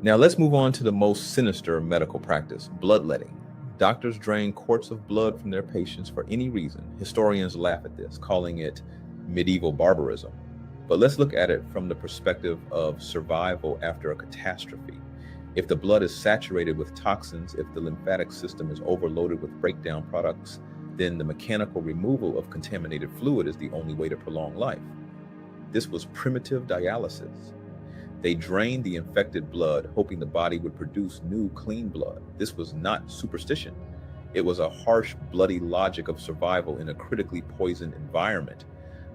Now let's move on to the most sinister medical practice, bloodletting. Doctors drain quarts of blood from their patients for any reason. Historians laugh at this, calling it medieval barbarism. But let's look at it from the perspective of survival after a catastrophe. If the blood is saturated with toxins, if the lymphatic system is overloaded with breakdown products, then the mechanical removal of contaminated fluid is the only way to prolong life. This was primitive dialysis. They drained the infected blood, hoping the body would produce new, clean blood. This was not superstition. It was a harsh, bloody logic of survival in a critically poisoned environment.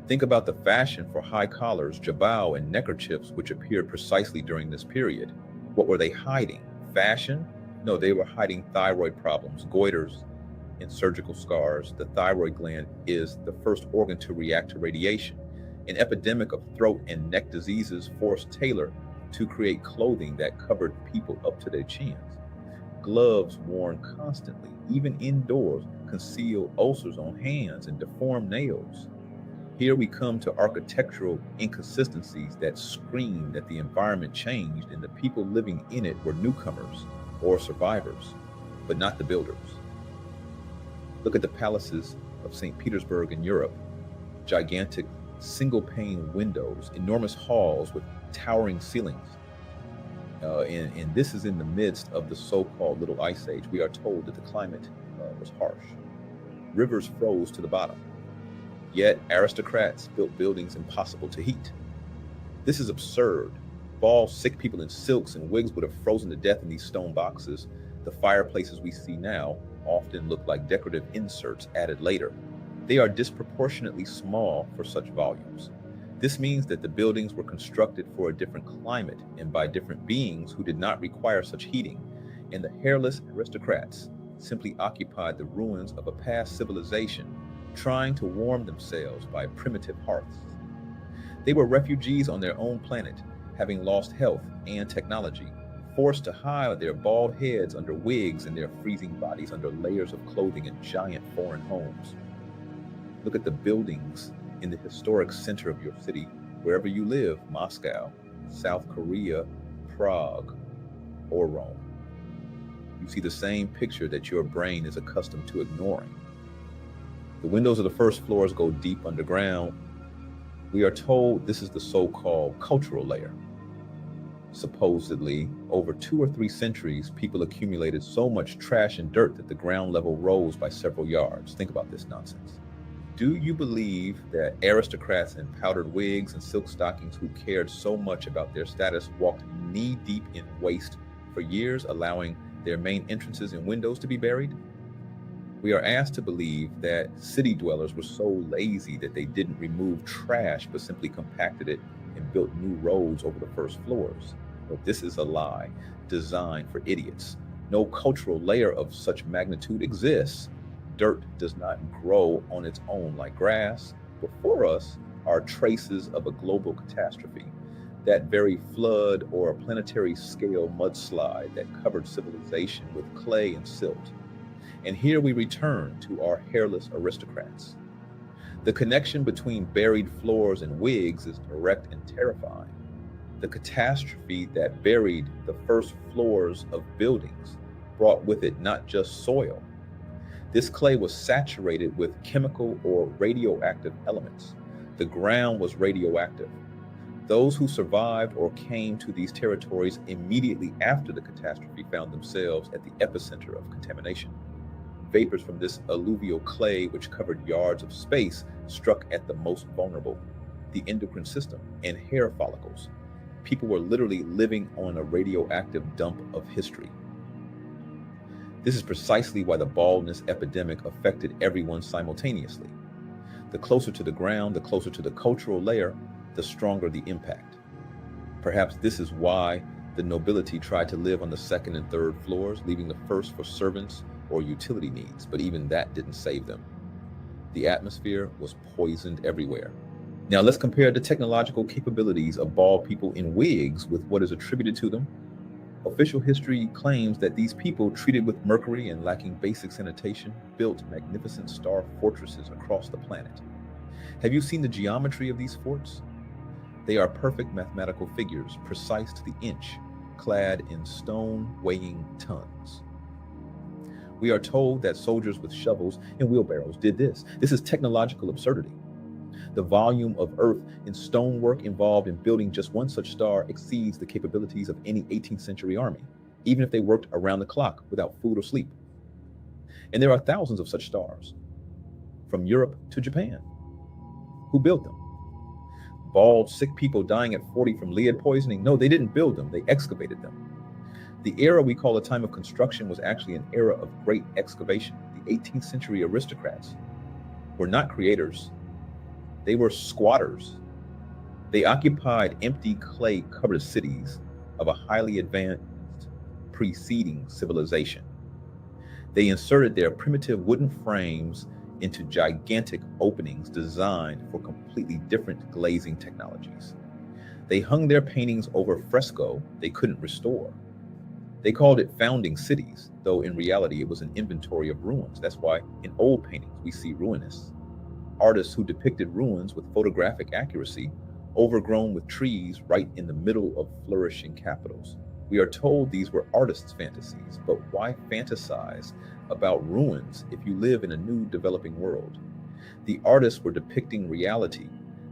Think about the fashion for high collars, jabot, and neckerchiefs, which appeared precisely during this period. What were they hiding? Fashion? No, they were hiding thyroid problems, goiters, and surgical scars. The thyroid gland is the first organ to react to radiation. An epidemic of throat and neck diseases forced Taylor to create clothing that covered people up to their chins. Gloves worn constantly, even indoors, conceal ulcers on hands and deformed nails. Here we come to architectural inconsistencies that scream that the environment changed and the people living in it were newcomers or survivors, but not the builders. Look at the palaces of St. Petersburg in Europe. Gigantic single-pane windows, enormous halls with towering ceilings. And this is in the midst of the so-called Little Ice Age. We are told that the climate was harsh. Rivers froze to the bottom. Yet aristocrats built buildings impossible to heat. This is absurd. Bald, sick people in silks and wigs would have frozen to death in these stone boxes. The fireplaces we see now often look like decorative inserts added later. They are disproportionately small for such volumes. This means that the buildings were constructed for a different climate and by different beings who did not require such heating, and the hairless aristocrats simply occupied the ruins of a past civilization, trying to warm themselves by primitive hearths. They were refugees on their own planet, having lost health and technology, forced to hide their bald heads under wigs and their freezing bodies under layers of clothing in giant foreign homes. Look at the buildings in the historic center of your city, wherever you live, Moscow, South Korea, Prague, or Rome. You see the same picture that your brain is accustomed to ignoring. The windows of the first floors go deep underground. We are told this is the so-called cultural layer. Supposedly, over 2 or 3 centuries, people accumulated so much trash and dirt that the ground level rose by several yards. Think about this nonsense. Do you believe that aristocrats in powdered wigs and silk stockings who cared so much about their status walked knee-deep in waste for years, allowing their main entrances and windows to be buried? We are asked to believe that city dwellers were so lazy that they didn't remove trash but simply compacted it and built new roads over the first floors. But this is a lie designed for idiots. No cultural layer of such magnitude exists. Dirt does not grow on its own like grass. Before us are traces of a global catastrophe, that very flood or planetary scale mudslide that covered civilization with clay and silt. And here we return to our hairless aristocrats. The connection between buried floors and wigs is direct and terrifying. The catastrophe that buried the first floors of buildings brought with it not just soil. This clay was saturated with chemical or radioactive elements. The ground was radioactive. Those who survived or came to these territories immediately after the catastrophe found themselves at the epicenter of contamination. Vapors from this alluvial clay, which covered yards of space, struck at the most vulnerable, the endocrine system and hair follicles. People were literally living on a radioactive dump of history. This is precisely why the baldness epidemic affected everyone simultaneously. The closer to the ground, the closer to the cultural layer, the stronger the impact. Perhaps this is why the nobility tried to live on the second and third floors, leaving the first for servants or utility needs, but even that didn't save them. The atmosphere was poisoned everywhere. Now let's compare the technological capabilities of bald people in wigs with what is attributed to them. Official history claims that these people, treated with mercury and lacking basic sanitation, built magnificent star fortresses across the planet. Have you seen the geometry of these forts? They are perfect mathematical figures, precise to the inch. clad in stone weighing tons. We are told that soldiers with shovels and wheelbarrows did this. This is technological absurdity. The volume of earth and stonework involved in building just one such star exceeds the capabilities of any 18th century army, even if they worked around the clock without food or sleep. And there are thousands of such stars, from Europe to Japan. Who built them? Bald, sick people dying at 40 from lead poisoning? No, they didn't build them, they excavated them. The era we call a time of construction was actually an era of great excavation. The 18th century aristocrats were not creators, they were squatters. They occupied empty clay-covered cities of a highly advanced preceding civilization. They inserted their primitive wooden frames into gigantic openings designed for completely different glazing technologies. They hung their paintings over fresco they couldn't restore. They called it founding cities, though in reality it was an inventory of ruins. That's why in old paintings we see ruinists, artists who depicted ruins with photographic accuracy, overgrown with trees right in the middle of flourishing capitals. We are told these were artists' fantasies, but why fantasize about ruins if you live in a new developing world? The artists were depicting reality.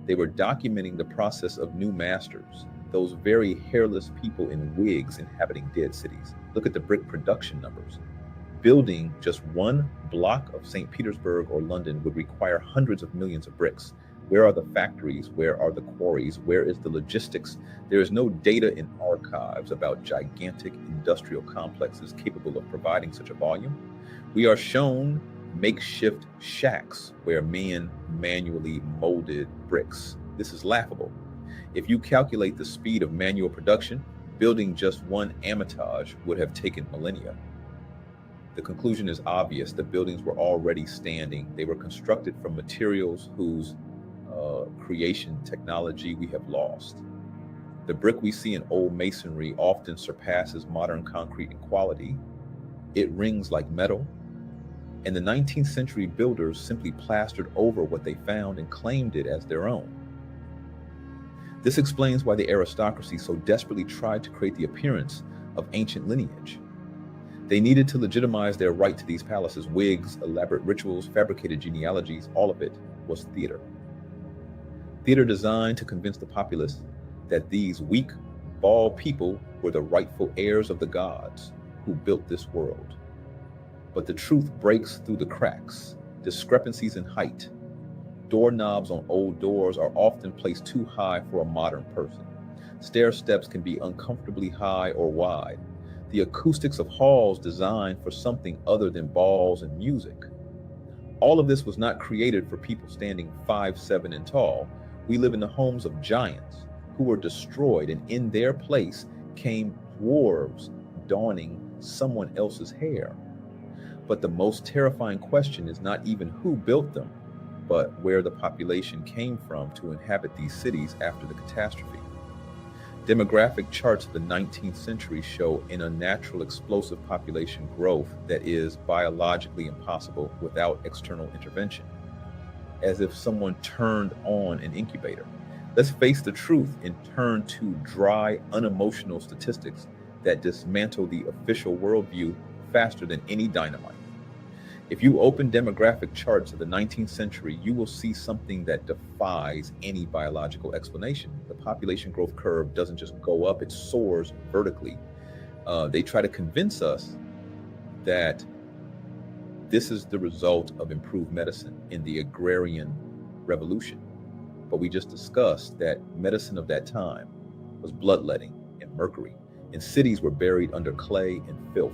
They were documenting the process of new masters, those very hairless people in wigs inhabiting dead cities. Look at the brick production numbers. Building just one block of St. Petersburg or London would require hundreds of millions of bricks. Where are the factories? Where are the quarries? Where is the logistics? There is no data in archives about gigantic industrial complexes capable of providing such a volume. We are shown makeshift shacks where men manually molded bricks. This is laughable. If you calculate the speed of manual production, building just one Hermitage would have taken millennia. The conclusion is obvious. The buildings were already standing. They were constructed from materials whose creation technology we have lost. The brick we see in old masonry often surpasses modern concrete in quality. It rings like metal. And the 19th century builders simply plastered over what they found and claimed it as their own. This explains why the aristocracy so desperately tried to create the appearance of ancient lineage. They needed to legitimize their right to these palaces. Wigs, elaborate rituals, fabricated genealogies, all of it was theater. Theater designed to convince the populace that these weak, bald people were the rightful heirs of the gods who built this world. But the truth breaks through the cracks. Discrepancies in height. Doorknobs on old doors are often placed too high for a modern person. Stair steps can be uncomfortably high or wide. The acoustics of halls designed for something other than balls and music. All of this was not created for people standing 5'7" and tall. We live in the homes of giants who were destroyed, and in their place came dwarves donning someone else's hair. But the most terrifying question is not even who built them, but where the population came from to inhabit these cities after the catastrophe. Demographic charts of the 19th century show an unnatural explosive population growth that is biologically impossible without external intervention, as if someone turned on an incubator. Let's face the truth and turn to dry, unemotional statistics that dismantle the official worldview faster than any dynamite. If you open demographic charts of the 19th century, you will see something that defies any biological explanation. The population growth curve doesn't just go up, it soars vertically. They try to convince us that this is the result of improved medicine in the agrarian revolution. But we just discussed that medicine of that time was bloodletting and mercury, and cities were buried under clay and filth.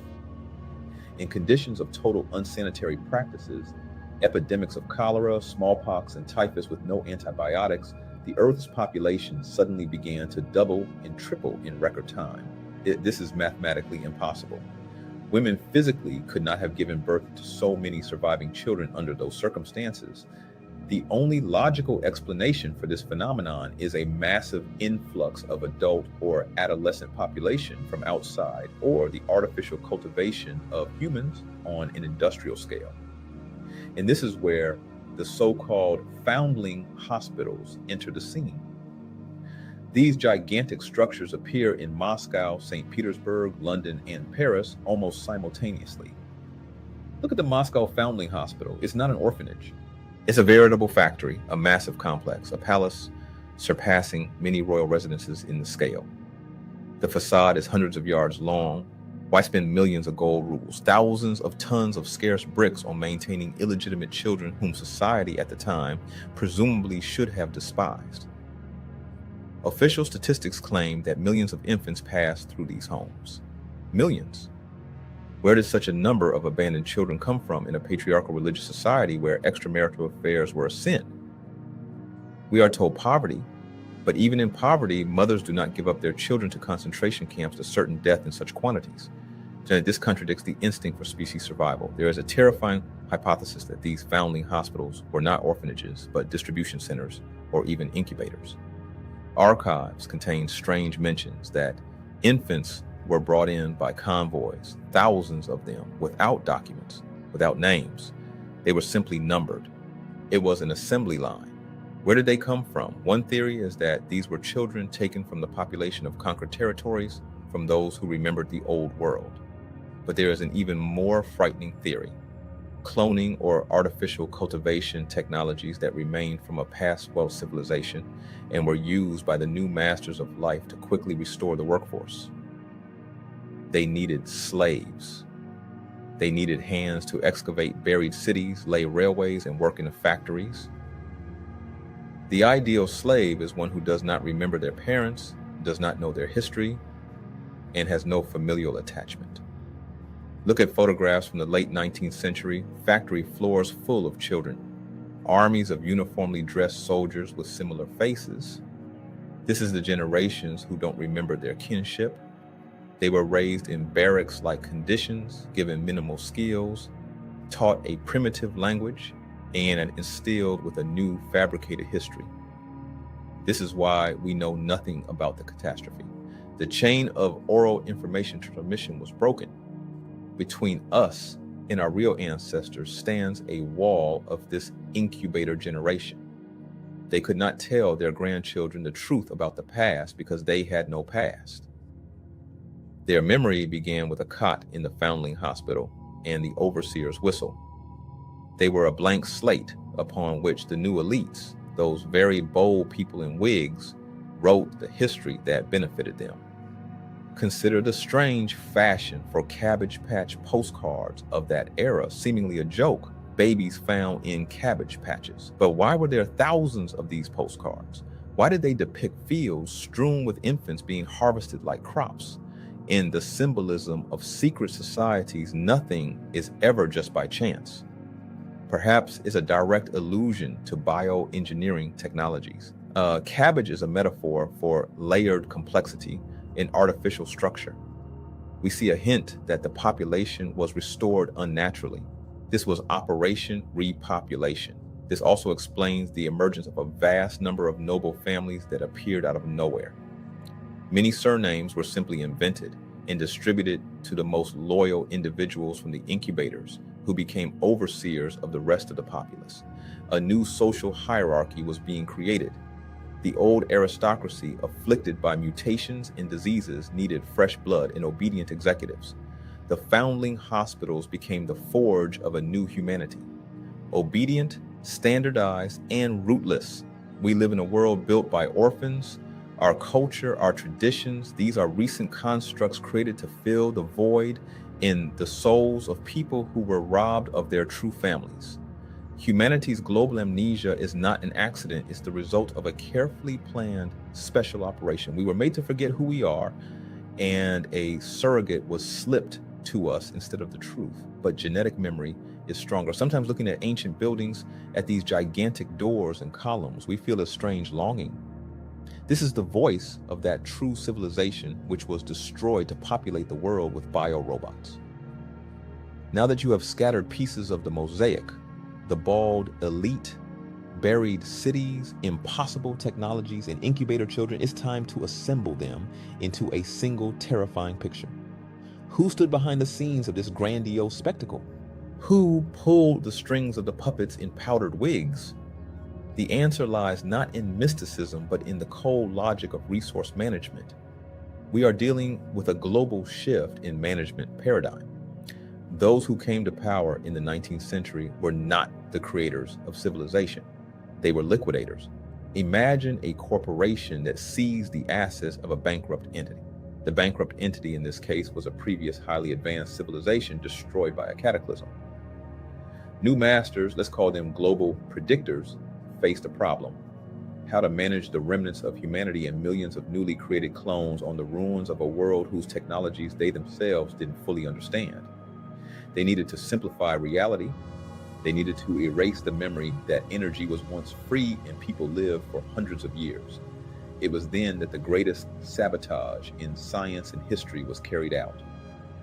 In conditions of total unsanitary practices, epidemics of cholera, smallpox, and typhus with no antibiotics, the Earth's population suddenly began to double and triple in record time. This is mathematically impossible. Women physically could not have given birth to so many surviving children under those circumstances. The only logical explanation for this phenomenon is a massive influx of adult or adolescent population from outside, or the artificial cultivation of humans on an industrial scale. And this is where the so-called foundling hospitals enter the scene. These gigantic structures appear in Moscow, St. Petersburg, London, and Paris almost simultaneously. Look at the Moscow Foundling Hospital. It's not an orphanage. It's a veritable factory, a massive complex, a palace surpassing many royal residences in the scale. The facade is hundreds of yards long. Why spend millions of gold rubles, thousands of tons of scarce bricks on maintaining illegitimate children whom society at the time presumably should have despised? Official statistics claim that millions of infants passed through these homes. Millions. Where did such a number of abandoned children come from in a patriarchal religious society where extramarital affairs were a sin? We are told poverty, but even in poverty, mothers do not give up their children to concentration camps to certain death in such quantities. This contradicts the instinct for species survival. There is a terrifying hypothesis that these foundling hospitals were not orphanages, but distribution centers or even incubators. Archives contain strange mentions that infants were brought in by convoys, thousands of them, without documents, without names. They were simply numbered. It was an assembly line. Where did they come from? One theory is that these were children taken from the population of conquered territories, from those who remembered the old world. But there is an even more frightening theory. Cloning or artificial cultivation technologies that remained from a past world civilization and were used by the new masters of life to quickly restore the workforce. They needed slaves. They needed hands to excavate buried cities, lay railways, and work in the factories. The ideal slave is one who does not remember their parents, does not know their history, and has no familial attachment. Look at photographs from the late 19th century, factory floors full of children, armies of uniformly dressed soldiers with similar faces. This is the generations who don't remember their kinship. They were raised in barracks-like conditions, given minimal skills, taught a primitive language, and instilled with a new fabricated history. This is why we know nothing about the catastrophe. The chain of oral information transmission was broken. Between us and our real ancestors stands a wall of this incubator generation. They could not tell their grandchildren the truth about the past because they had no past. Their memory began with a cot in the foundling hospital and the overseer's whistle. They were a blank slate upon which the new elites, those very bold people in wigs, wrote the history that benefited them. Consider the strange fashion for Cabbage Patch postcards of that era, seemingly a joke, babies found in cabbage patches. But why were there thousands of these postcards? Why did they depict fields strewn with infants being harvested like crops? In the symbolism of secret societies, nothing is ever just by chance. Perhaps it's a direct allusion to bioengineering technologies. Cabbage is a metaphor for layered complexity in artificial structure. We see a hint that the population was restored unnaturally. This was Operation Repopulation. This also explains the emergence of a vast number of noble families that appeared out of nowhere. Many surnames were simply invented and distributed to the most loyal individuals from the incubators, who became overseers of the rest of the populace. A new social hierarchy was being created. The old aristocracy, afflicted by mutations and diseases, needed fresh blood and obedient executives. The foundling hospitals became the forge of a new humanity. Obedient, standardized, and rootless. We live in a world built by orphans. Our culture, our traditions, these are recent constructs created to fill the void in the souls of people who were robbed of their true families. Humanity's global amnesia is not an accident. It's the result of a carefully planned special operation. We were made to forget who we are, and a surrogate was slipped to us instead of the truth. But genetic memory is stronger. Sometimes looking at ancient buildings, at these gigantic doors and columns, we feel a strange longing. This is the voice of that true civilization which was destroyed to populate the world with biorobots. Now that you have scattered pieces of the mosaic, the bald elite, buried cities, impossible technologies, and incubator children, it's time to assemble them into a single terrifying picture. Who stood behind the scenes of this grandiose spectacle? Who pulled the strings of the puppets in powdered wigs? The answer lies not in mysticism, but in the cold logic of resource management. We are dealing with a global shift in management paradigm. Those who came to power in the 19th century were not the creators of civilization. They were liquidators. Imagine a corporation that seized the assets of a bankrupt entity. The bankrupt entity in this case was a previous highly advanced civilization destroyed by a cataclysm. New masters, let's call them global predictors, faced a problem: how to manage the remnants of humanity and millions of newly created clones on the ruins of a world whose technologies they themselves didn't fully understand. They needed to simplify reality. They needed to erase the memory that energy was once free and people lived for hundreds of years. It was then that the greatest sabotage in science and history was carried out.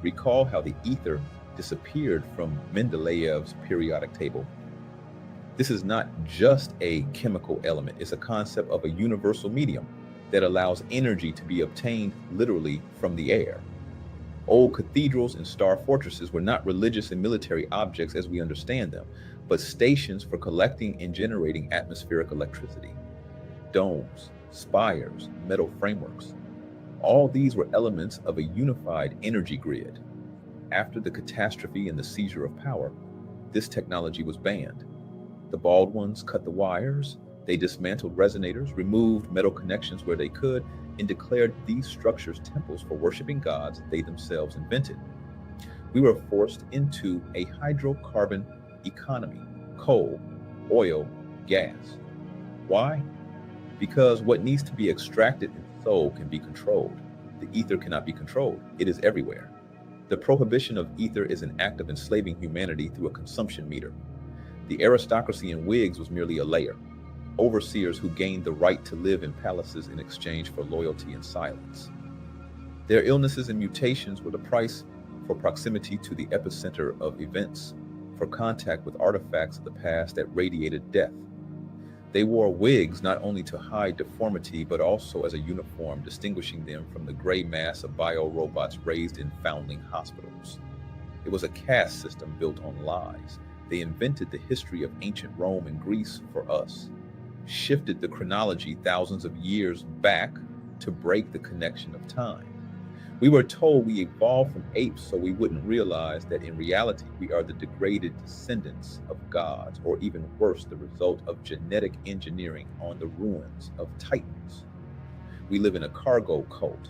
Recall how the ether disappeared from Mendeleev's periodic table. This is not just a chemical element, it's a concept of a universal medium that allows energy to be obtained literally from the air. Old cathedrals and star fortresses were not religious and military objects as we understand them, but stations for collecting and generating atmospheric electricity. Domes, spires, metal frameworks. All these were elements of a unified energy grid. After the catastrophe and the seizure of power, this technology was banned. The bald ones cut the wires, they dismantled resonators, removed metal connections where they could, and declared these structures temples for worshiping gods they themselves invented. We were forced into a hydrocarbon economy: coal, oil, gas. Why? Because what needs to be extracted and sold can be controlled. The ether cannot be controlled. It is everywhere. The prohibition of ether is an act of enslaving humanity through a consumption meter. The aristocracy in wigs was merely a layer, overseers who gained the right to live in palaces in exchange for loyalty and silence. Their illnesses and mutations were the price for proximity to the epicenter of events, for contact with artifacts of the past that radiated death. They wore wigs not only to hide deformity, but also as a uniform distinguishing them from the gray mass of biorobots raised in foundling hospitals. It was a caste system built on lies. They invented the history of ancient Rome and Greece for us, shifted the chronology thousands of years back to break the connection of time. We were told we evolved from apes so we wouldn't realize that in reality we are the degraded descendants of gods, or even worse, the result of genetic engineering on the ruins of titans. We live in a cargo cult.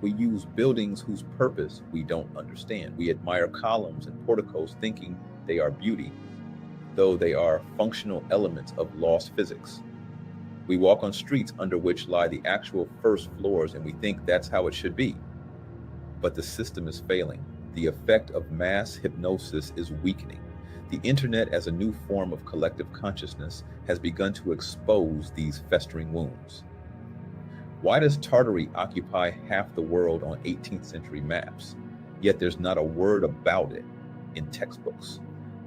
We use buildings whose purpose we don't understand. We admire columns and porticos thinking they are beauty, though they are functional elements of lost physics. We walk on streets under which lie the actual first floors and we think that's how it should be. But the system is failing. The effect of mass hypnosis is weakening. The internet as a new form of collective consciousness has begun to expose these festering wounds. Why does Tartary occupy half the world on 18th century maps, yet there's not a word about it in textbooks?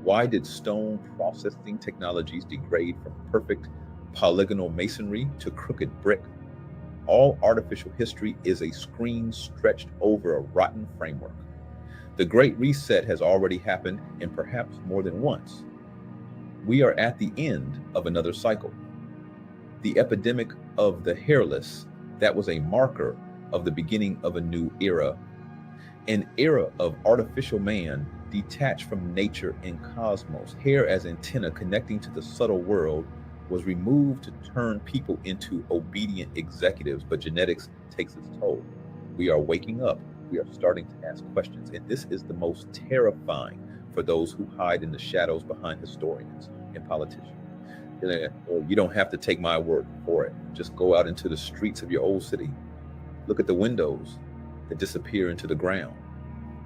Why did stone processing technologies degrade from perfect polygonal masonry to crooked brick? All artificial history is a screen stretched over a rotten framework. The Great Reset has already happened, and perhaps more than once. We are at the end of another cycle. The epidemic of the hairless, that was a marker of the beginning of a new era, an era of artificial man detached from nature and cosmos. Hair as antenna connecting to the subtle world was removed to turn people into obedient executives, but genetics takes its toll. We are waking up. We are starting to ask questions, and this is the most terrifying for those who hide in the shadows behind historians and politicians. You don't have to take my word for it. Just go out into the streets of your old city. Look at the windows that disappear into the ground.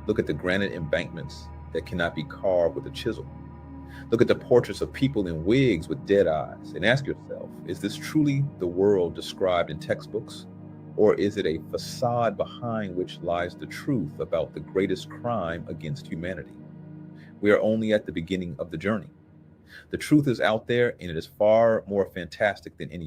Look at the granite embankments that cannot be carved with a chisel. Look at the portraits of people in wigs with dead eyes and ask yourself, is this truly the world described in textbooks? Or is it a facade behind which lies the truth about the greatest crime against humanity? We are only at the beginning of the journey. The truth is out there, and it is far more fantastic than any